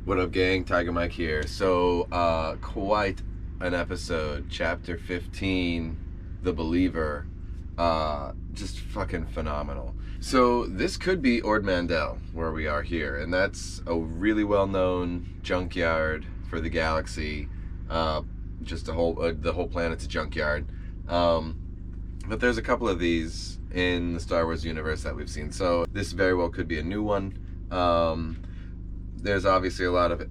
What up, gang? Tiger Mike here. So, quite an episode. Chapter 15, The Believer. Just fucking phenomenal. So, this could be Ord Mantell, where we are here, and that's a really well-known junkyard for the galaxy. Just the whole planet's a junkyard. But there's a couple of these in the Star Wars universe that we've seen. So, this very well could be a new one. There's obviously a lot of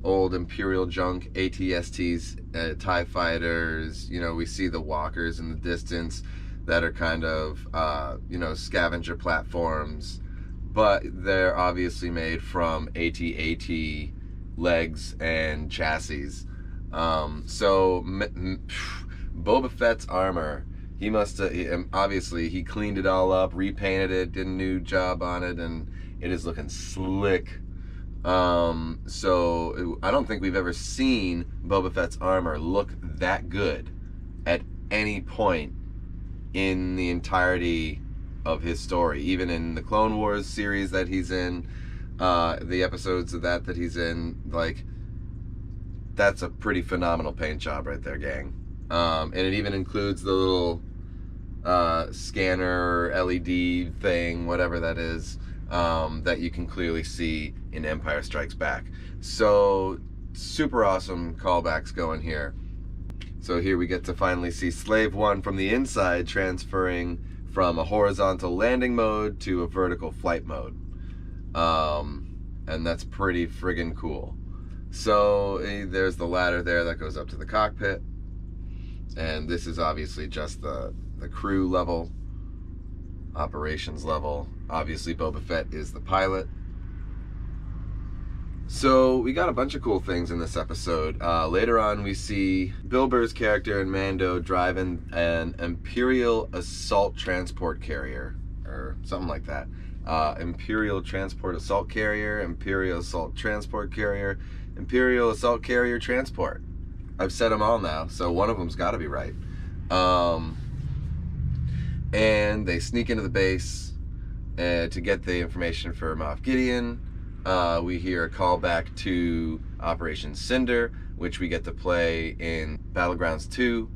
old Imperial junk, AT-STs, TIE fighters. You know, we see the walkers in the distance that are kind of, scavenger platforms. But they're obviously made from AT-AT legs and chassis. Boba Fett's armor, he must have, obviously, he cleaned it all up, repainted it, did a new job on it, and it is looking slick. So I don't think we've ever seen Boba Fett's armor look that good at any point in the entirety of his story. Even in the Clone Wars series that he's in, the episodes of that he's in, like, that's a pretty phenomenal paint job right there, gang. And it even includes the little scanner LED thing, whatever that is, that you can clearly see in Empire Strikes Back. So super awesome callbacks going here. So here we get to finally see Slave One from the inside transferring from a horizontal landing mode to a vertical flight mode. And that's pretty friggin' cool. So there's the ladder there that goes up to the cockpit. And this is obviously just the crew level, operations level. Obviously Boba Fett is the pilot. So we got a bunch of cool things in this episode. Later on we see Bill Burr's character and Mando driving an Imperial assault transport carrier, or something like that. Imperial transport assault carrier, Imperial assault transport carrier, Imperial assault carrier transport. I've said them all now, so one of them's got to be right. And they sneak into the base to get the information for Moff Gideon. We hear a callback to Operation Cinder, which we get to play in Battlegrounds 2,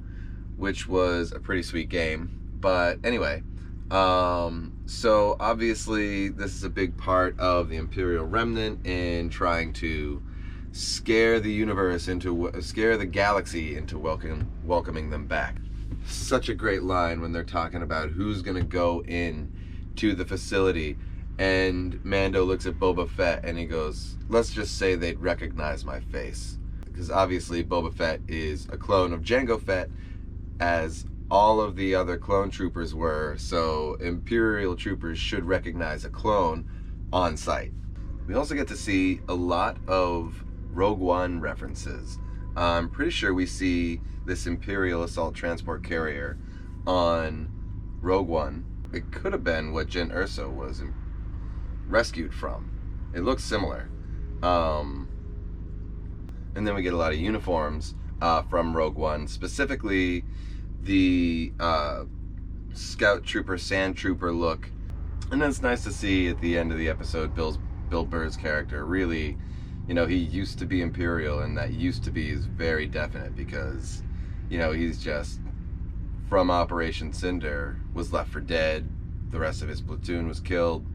which was a pretty sweet game. But anyway, so obviously this is a big part of the Imperial Remnant in trying to scare the galaxy into welcoming them back. Such a great line when they're talking about who's gonna go in to the facility, and Mando looks at Boba Fett and he goes, let's just say they'd recognize my face, because obviously Boba Fett is a clone of Jango Fett, as all of the other clone troopers were, so Imperial troopers should recognize a clone on sight. We also get to see a lot of Rogue One references. I'm pretty sure we see this Imperial assault transport carrier on Rogue One. It could have been what Jyn Erso was rescued from. It looks similar. And then we get a lot of uniforms from Rogue One, specifically the scout trooper, sand trooper look. And then it's nice to see at the end of the episode Bill Burr's character really, he used to be Imperial, and that used to be is very definite, because, he's just from Operation Cinder, was left for dead. The rest of his platoon was killed.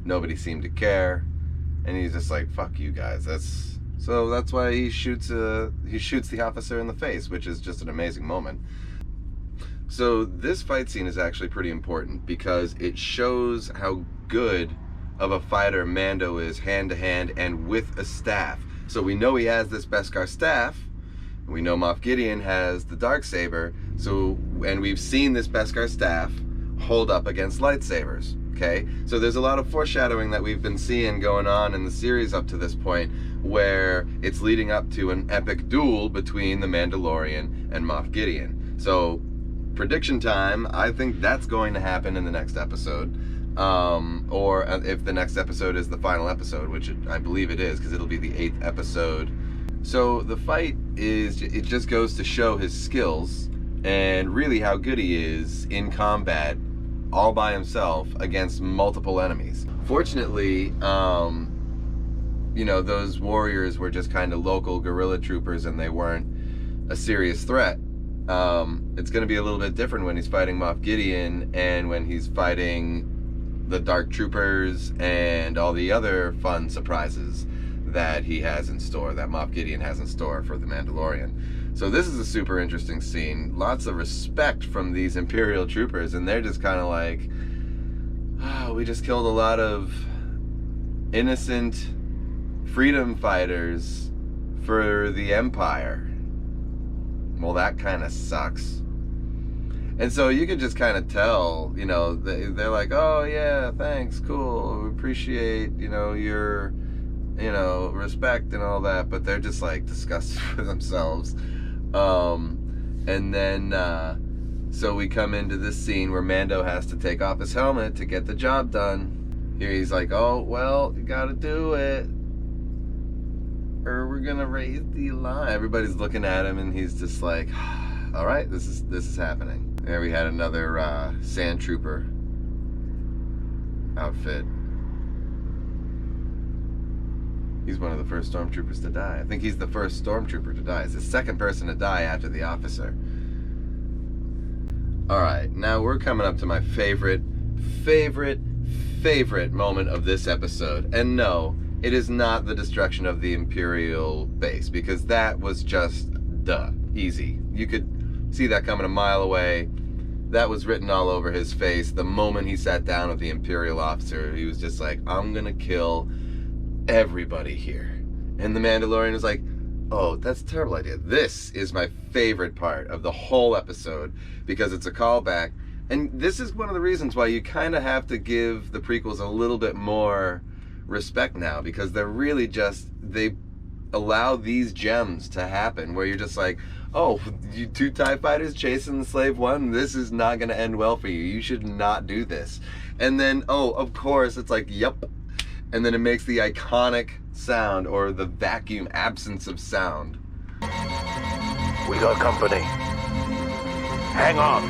Nobody seemed to care, and he's just like, fuck you guys. That's why he shoots the officer in the face, which is just an amazing moment. So this fight scene is actually pretty important, because it shows how good of a fighter Mando is hand to hand and with a staff. So we know he has this Beskar staff. We know Moff Gideon has the Darksaber. And we've seen this Beskar staff hold up against lightsabers. Okay, so there's a lot of foreshadowing that we've been seeing going on in the series up to this point, where it's leading up to an epic duel between the Mandalorian and Moff Gideon. So prediction time, I think that's going to happen in the next episode. Or if the next episode is the final episode, which I believe it is, because it'll be the 8th episode. So the fight it just goes to show his skills and really how good he is in combat all by himself against multiple enemies. Fortunately, those warriors were just kind of local guerrilla troopers and they weren't a serious threat. It's going to be a little bit different when he's fighting Moff Gideon and when he's fighting the Dark Troopers and all the other fun surprises that he has in store, that Moff Gideon has in store for the Mandalorian. So this is a super interesting scene. Lots of respect from these Imperial troopers, and they're just kind of like, we just killed a lot of innocent freedom fighters for the Empire. Well, that kind of sucks. And so you could just kind of tell, they're like, oh yeah, thanks, cool, we appreciate, your, respect and all that, but they're just like disgusted with themselves. And then, so we come into this scene where Mando has to take off his helmet to get the job done. Here he's like, oh, well, you gotta do it, or we're gonna raise the alarm. Everybody's looking at him and he's just like, all right, this is happening. There we had another sand trooper outfit. He's one of the first stormtroopers to die. I think he's the first stormtrooper to die. He's the second person to die after the officer. Alright, now we're coming up to my favorite moment of this episode. And no, it is not the destruction of the Imperial base, because that was just easy. You could see that coming a mile away. That was written all over his face. The moment he sat down with the Imperial officer, he was just like, I'm gonna kill everybody here. And the Mandalorian was like, oh, that's a terrible idea. This is my favorite part of the whole episode, because it's a callback. And this is one of the reasons why you kind of have to give the prequels a little bit more respect now, because they're really just, they allow these gems to happen where you're just like, oh, you two TIE fighters chasing the Slave One, this is not going to end well for you. You should not do this. And then, oh, of course, it's like, yep. And then it makes the iconic sound, or the vacuum absence of sound. We got company. Hang on.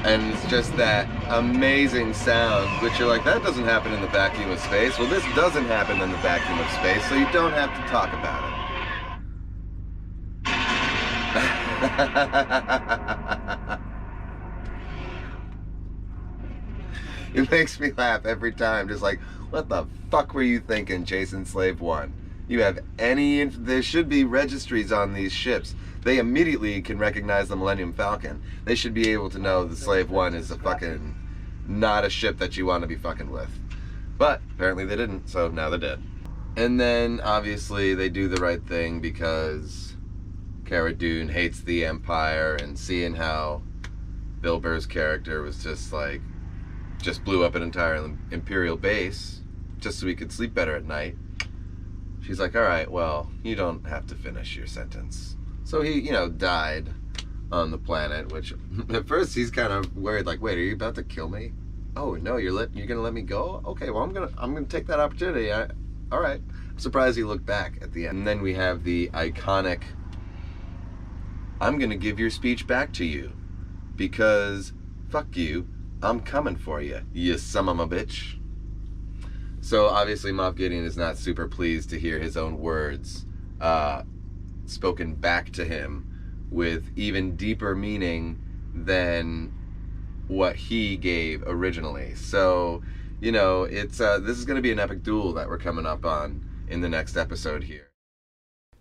And it's just that amazing sound, which you're like, that doesn't happen in the vacuum of space. Well, this doesn't happen in the vacuum of space, so you don't have to talk about it. It makes me laugh every time, just like, what the fuck were you thinking, chasing Slave One? You have there should be registries on these ships. They immediately can recognize the Millennium Falcon. They should be able to know the Slave One is not a ship that you want to be fucking with. But apparently they didn't, so now they're dead. And then obviously they do the right thing, because Cara Dune hates the Empire, and seeing how Bill Burr's character was just blew up an entire Imperial base just so he could sleep better at night. She's like, all right, well, you don't have to finish your sentence. So he, died on the planet, which at first he's kind of worried, like, wait, are you about to kill me? Oh, no, you're gonna let me go? Okay, well, I'm gonna take that opportunity. All right. I'm surprised he looked back at the end. And then we have the iconic, I'm gonna give your speech back to you, because fuck you, I'm coming for you, you son of a bitch. So obviously Moff Gideon is not super pleased to hear his own words spoken back to him with even deeper meaning than what he gave originally. So, it's this is going to be an epic duel that we're coming up on in the next episode here.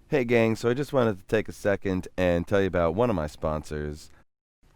Hey gang, so I just wanted to take a second and tell you about one of my sponsors.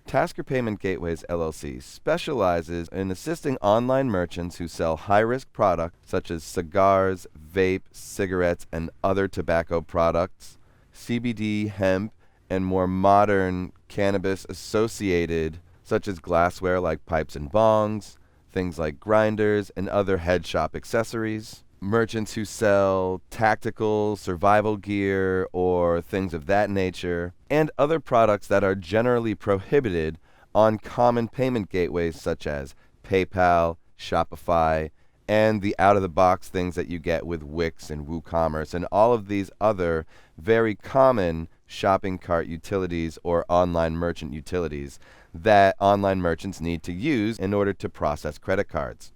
Tasker Payment Gateways LLC specializes in assisting online merchants who sell high-risk products such as cigars, vape, cigarettes, and other tobacco products, CBD, hemp, and more modern cannabis associated, such as glassware like pipes and bongs, things like grinders, and other head shop accessories. Merchants who sell tactical, survival gear, or things of that nature, and other products that are generally prohibited on common payment gateways such as PayPal, Shopify, and the out-of-the-box things that you get with Wix and WooCommerce and all of these other very common shopping cart utilities or online merchant utilities that online merchants need to use in order to process credit cards.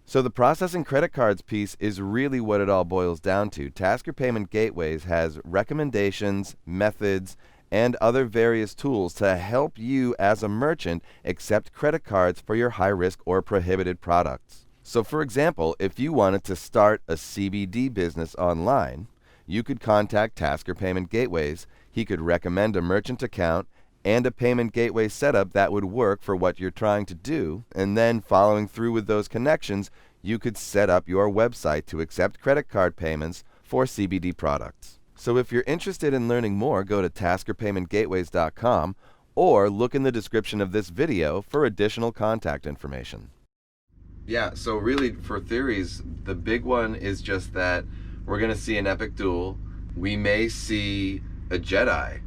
So the processing credit cards piece is really what it all boils down to. Tasker Payment Gateways has recommendations, methods, and other various tools to help you as a merchant accept credit cards for your high-risk or prohibited products. So for example, if you wanted to start a CBD business online, you could contact Tasker Payment Gateways. He could recommend a merchant account and a payment gateway setup that would work for what you're trying to do, and then following through with those connections, you could set up your website to accept credit card payments for CBD products. So if you're interested in learning more, go to taskerpaymentgateways.com or look in the description of this video for additional contact information. Yeah, so really for theories, the big one is just that we're going to see an epic duel. We may see a Jedi.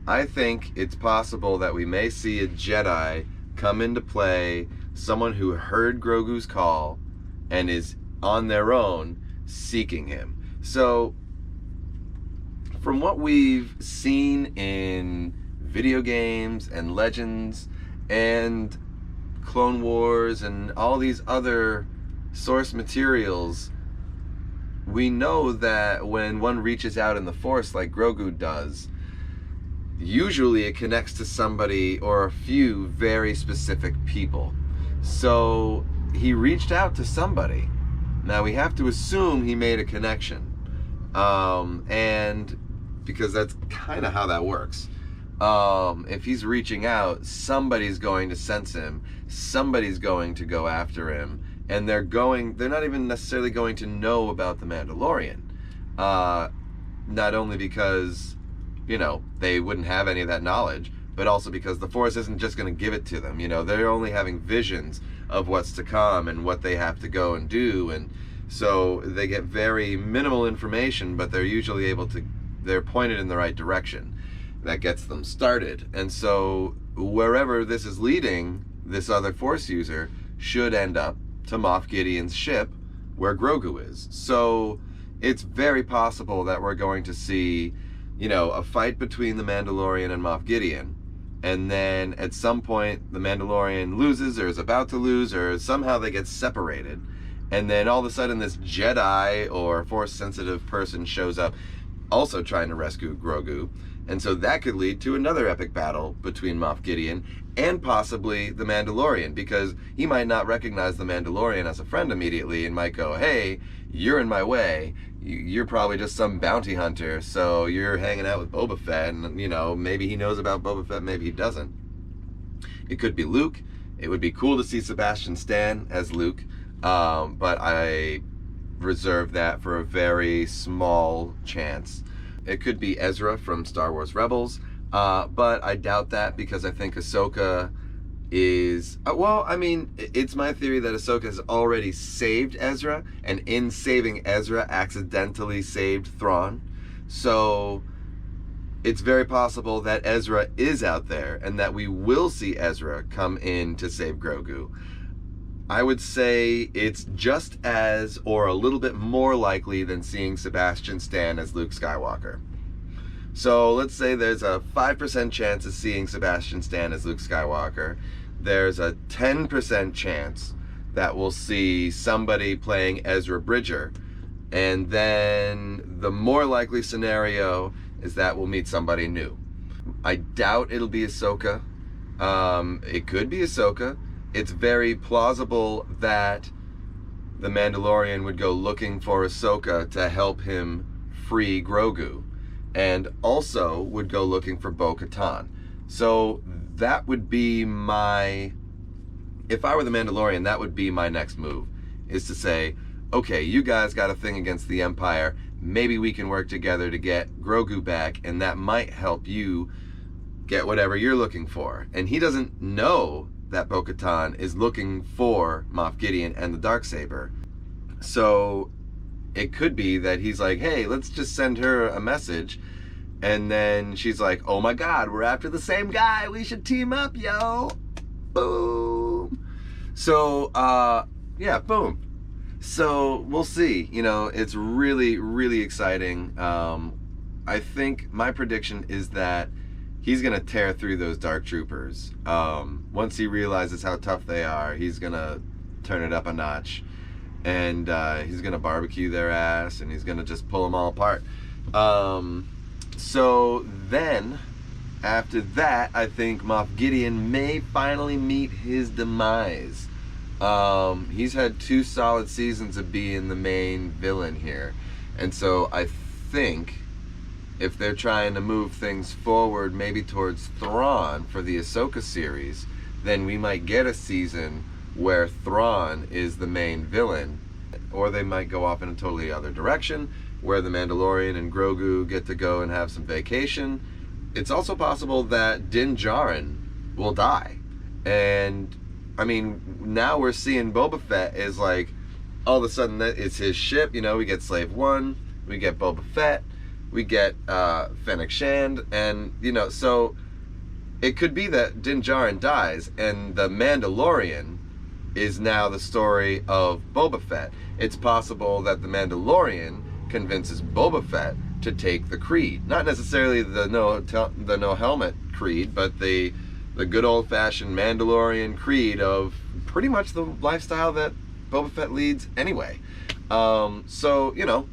I think it's possible that we may see a Jedi come into play, someone who heard Grogu's call and is on their own seeking him. So from what we've seen in video games and Legends and Clone Wars and all these other source materials, we know that when one reaches out in the Force like Grogu does, usually it connects to somebody or a few very specific people. So he reached out to somebody. Now we have to assume he made a connection. And because that's kind of how that works. If he's reaching out, somebody's going to sense him, somebody's going to go after him, and they're not even necessarily going to know about the Mandalorian. Not only because, they wouldn't have any of that knowledge, but also because the Force isn't just going to give it to them. They're only having visions of what's to come and what they have to go and do, and so they get very minimal information, but they're usually they're pointed in the right direction. That gets them started. And so wherever this is leading, this other Force user should end up to Moff Gideon's ship where Grogu is. So it's very possible that we're going to see, a fight between the Mandalorian and Moff Gideon. And then at some point the Mandalorian loses or is about to lose, or somehow they get separated. And then all of a sudden this Jedi or Force sensitive person shows up also trying to rescue Grogu. And so that could lead to another epic battle between Moff Gideon and possibly the Mandalorian, because he might not recognize the Mandalorian as a friend immediately and might go, hey, you're in my way. You're probably just some bounty hunter, so you're hanging out with Boba Fett, and, maybe he knows about Boba Fett, maybe he doesn't. It could be Luke. It would be cool to see Sebastian Stan as Luke, but I reserve that for a very small chance. It could be Ezra from Star Wars Rebels, but I doubt that, because I think Ahsoka is... it's my theory that Ahsoka has already saved Ezra, and in saving Ezra, accidentally saved Thrawn. So it's very possible that Ezra is out there, and that we will see Ezra come in to save Grogu. I would say it's just as, or a little bit more likely than seeing Sebastian Stan as Luke Skywalker. So let's say there's a 5% chance of seeing Sebastian Stan as Luke Skywalker. There's a 10% chance that we'll see somebody playing Ezra Bridger. And then the more likely scenario is that we'll meet somebody new. I doubt it'll be Ahsoka. It could be Ahsoka. It's very plausible that the Mandalorian would go looking for Ahsoka to help him free Grogu, and also would go looking for Bo-Katan. So that would be if I were the Mandalorian, that would be my next move, is to say, okay, you guys got a thing against the Empire, maybe we can work together to get Grogu back, and that might help you get whatever you're looking for. And he doesn't know that Bo-Katan is looking for Moff Gideon and the Darksaber. So it could be that he's like, hey, let's just send her a message And then she's like, oh my God, we're after the same guy. We should team up, yo. Boom. So, yeah, boom. So we'll see. You know, it's really, really exciting. I think my prediction is that he's going to tear through those Dark Troopers. Once he realizes how tough they are, he's going to turn it up a notch. And he's going to barbecue their ass, and he's going to just pull them all apart. So then, after that, I think Moff Gideon may finally meet his demise. He's had 2 solid seasons of being the main villain here. And so I think if they're trying to move things forward, maybe towards Thrawn for the Ahsoka series, then we might get a season where Thrawn is the main villain. Or they might go off in a totally other direction, where the Mandalorian and Grogu get to go and have some vacation. It's also possible that Din Djarin will die. And, I mean, now we're seeing Boba Fett is like, all of a sudden it's his ship. You know, we get Slave 1, we get Boba Fett, we get Fennec Shand, and, you know, so it could be that Din Djarin dies, and the Mandalorian is now the story of Boba Fett. It's possible that the Mandalorian convinces Boba Fett to take the creed, not necessarily the no helmet creed, but the good old fashioned Mandalorian creed of pretty much the lifestyle that Boba Fett leads anyway. So you know,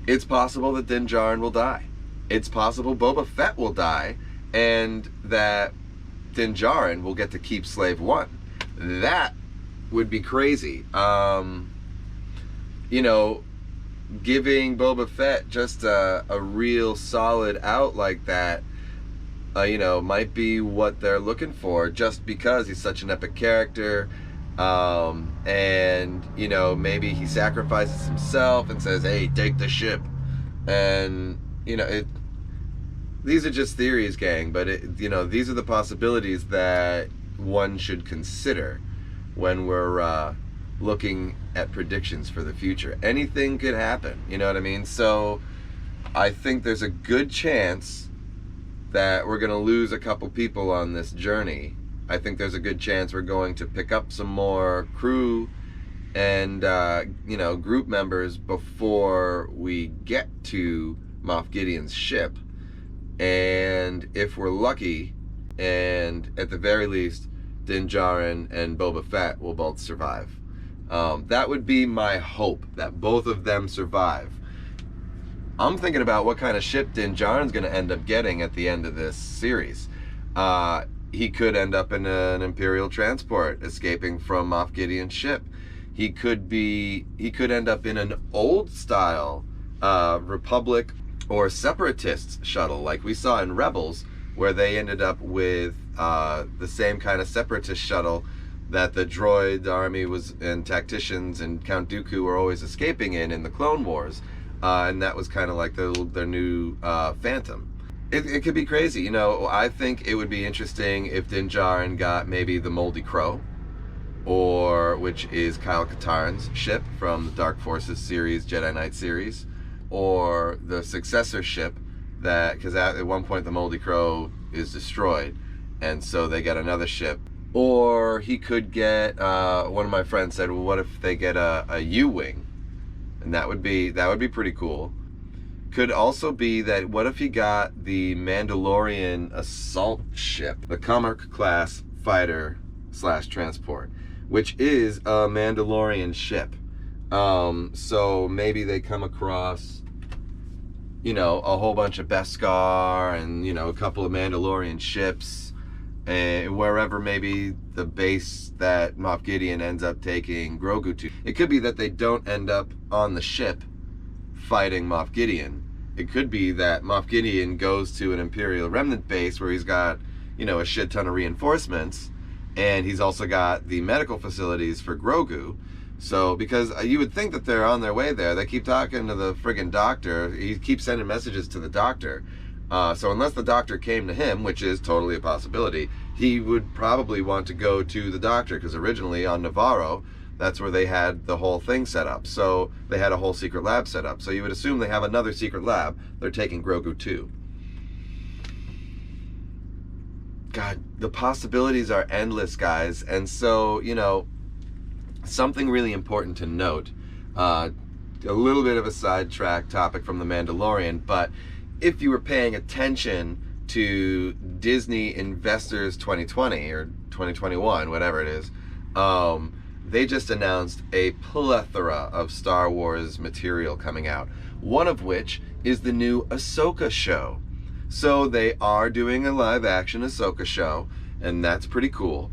it's possible that Din Djarin will die. It's possible Boba Fett will die, and that Din Djarin will get to keep Slave 1. That would be crazy. You know, giving Boba Fett just a real solid out like that, you know, might be what they're looking for, just because he's such an epic character. And, you know, maybe he sacrifices himself and says, hey, take the ship. And, you know, these are just theories, gang, but, you know, these are the possibilities that one should consider when we're looking at predictions for the future. Anything could happen, you know what I mean? So I think there's a good chance that we're going to lose a couple people on this journey. I think there's a good chance we're going to pick up some more crew and you know, group members before we get to Moff Gideon's ship. And if we're lucky, and at the very least, Din Djarin and Boba Fett will both survive. That would be my hope, that both of them survive. I'm thinking about what kind of ship Din Djarin's going to end up getting at the end of this series. He could end up in an Imperial transport, escaping from Moff Gideon's ship. He could end up in an old style Republic or Separatists shuttle, like we saw in Rebels, where they ended up with the same kind of Separatist shuttle that the droid army was, and tacticians and Count Dooku were always escaping in the Clone Wars, and that was kind of like their new Phantom. It could be crazy, you know. I think it would be interesting if Din Djarin got maybe the Moldy Crow, or which is Kyle Katarn's ship from the Dark Forces series, Jedi Knight series, or the successor ship that, because at one point the Moldy Crow is destroyed, and so they get another ship. Or he could get, one of my friends said, well, what if they get a U-Wing? And that would be pretty cool. Could also be that, what if he got the Mandalorian assault ship, the Comarch class fighter / transport, which is a Mandalorian ship. So maybe they come across, you know, a whole bunch of Beskar and, you know, a couple of Mandalorian ships, and wherever maybe the base that Moff Gideon ends up taking Grogu to. It could be that they don't end up on the ship fighting Moff Gideon. It could be that Moff Gideon goes to an Imperial Remnant base where he's got, you know, a shit ton of reinforcements, and he's also got the medical facilities for Grogu. So, because you would think that they're on their way there. They keep talking to the friggin' doctor. He keeps sending messages to the doctor. So unless the doctor came to him, which is totally a possibility, he would probably want to go to the doctor, because originally on Navarro, That's where they had the whole thing set up. So they had a whole secret lab set up. So you would assume they have another secret lab. They're taking Grogu too. God, the possibilities are endless, guys. And so, you know, something really important to note, a little bit of a sidetrack topic from The Mandalorian, but if you were paying attention to Disney Investors 2020 or 2021, whatever it is, they just announced a plethora of Star Wars material coming out, one of which is the new Ahsoka show. So they are doing a live-action Ahsoka show, and that's pretty cool.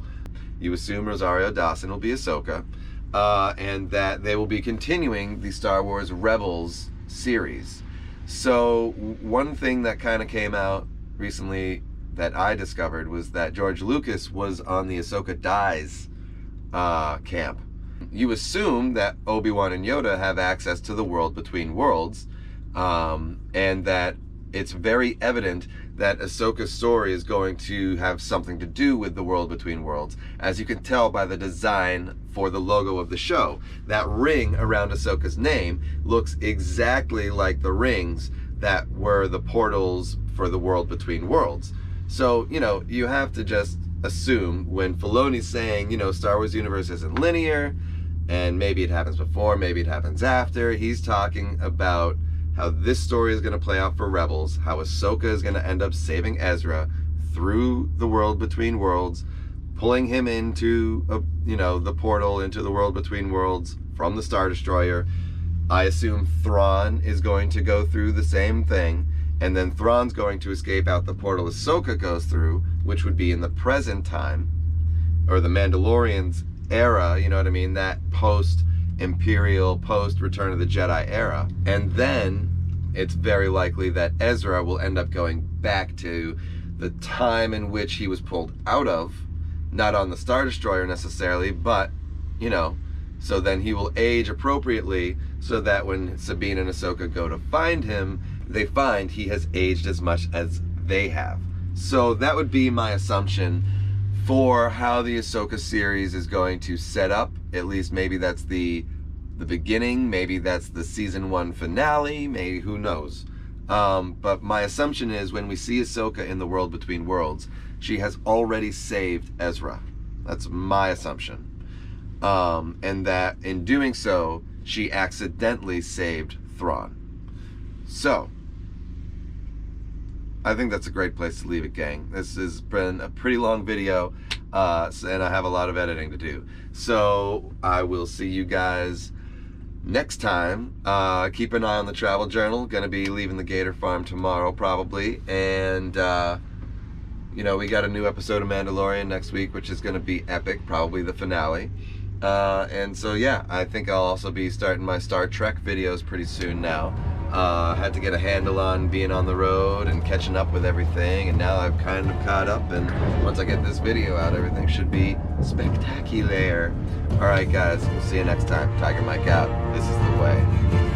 You assume Rosario Dawson will be Ahsoka, and that they will be continuing the Star Wars Rebels series. So one thing that kind of came out recently that I discovered was that George Lucas was on the Ahsoka Dies camp. You assume that Obi-Wan and Yoda have access to the world between worlds, and that it's very evident that Ahsoka's story is going to have something to do with the world between worlds, as you can tell by the design for the logo of the show. That ring around Ahsoka's name looks exactly like the rings that were the portals for the world between worlds. So, you know, you have to just assume when Filoni's saying, you know, Star Wars universe isn't linear, and maybe it happens before, maybe it happens after, he's talking about how this story is going to play out for Rebels, how Ahsoka is going to end up saving Ezra through the world between worlds, pulling him into, you know, the portal into the world between worlds from the Star Destroyer. I assume Thrawn is going to go through the same thing, and then Thrawn's going to escape out the portal Ahsoka goes through, which would be in the present time, or the Mandalorian's era, you know what I mean, that post-Imperial, post-Return of the Jedi era. And then it's very likely that Ezra will end up going back to the time in which he was pulled out of, not on the Star Destroyer necessarily, but, you know, so then he will age appropriately so that when Sabine and Ahsoka go to find him, they find he has aged as much as they have. So that would be my assumption for how the Ahsoka series is going to set up. At least maybe that's the beginning, maybe that's the season 1 finale, maybe, who knows. But my assumption is when we see Ahsoka in the world between worlds, she has already saved Ezra. That's my assumption. And that in doing so, she accidentally saved Thrawn. So, I think that's a great place to leave it, gang. This has been a pretty long video, and I have a lot of editing to do. So, I will see you guys next time. Keep an eye on the travel journal. Gonna be leaving the Gator Farm tomorrow, probably. And, you know, we got a new episode of Mandalorian next week, which is gonna be epic, probably the finale. And so, yeah, I think I'll also be starting my Star Trek videos pretty soon now. Had to get a handle on being on the road and catching up with everything, and now I've kind of caught up, and once I get this video out, everything should be spectacular. Alright guys, we'll see you next time. Tiger Mike out. This is the way.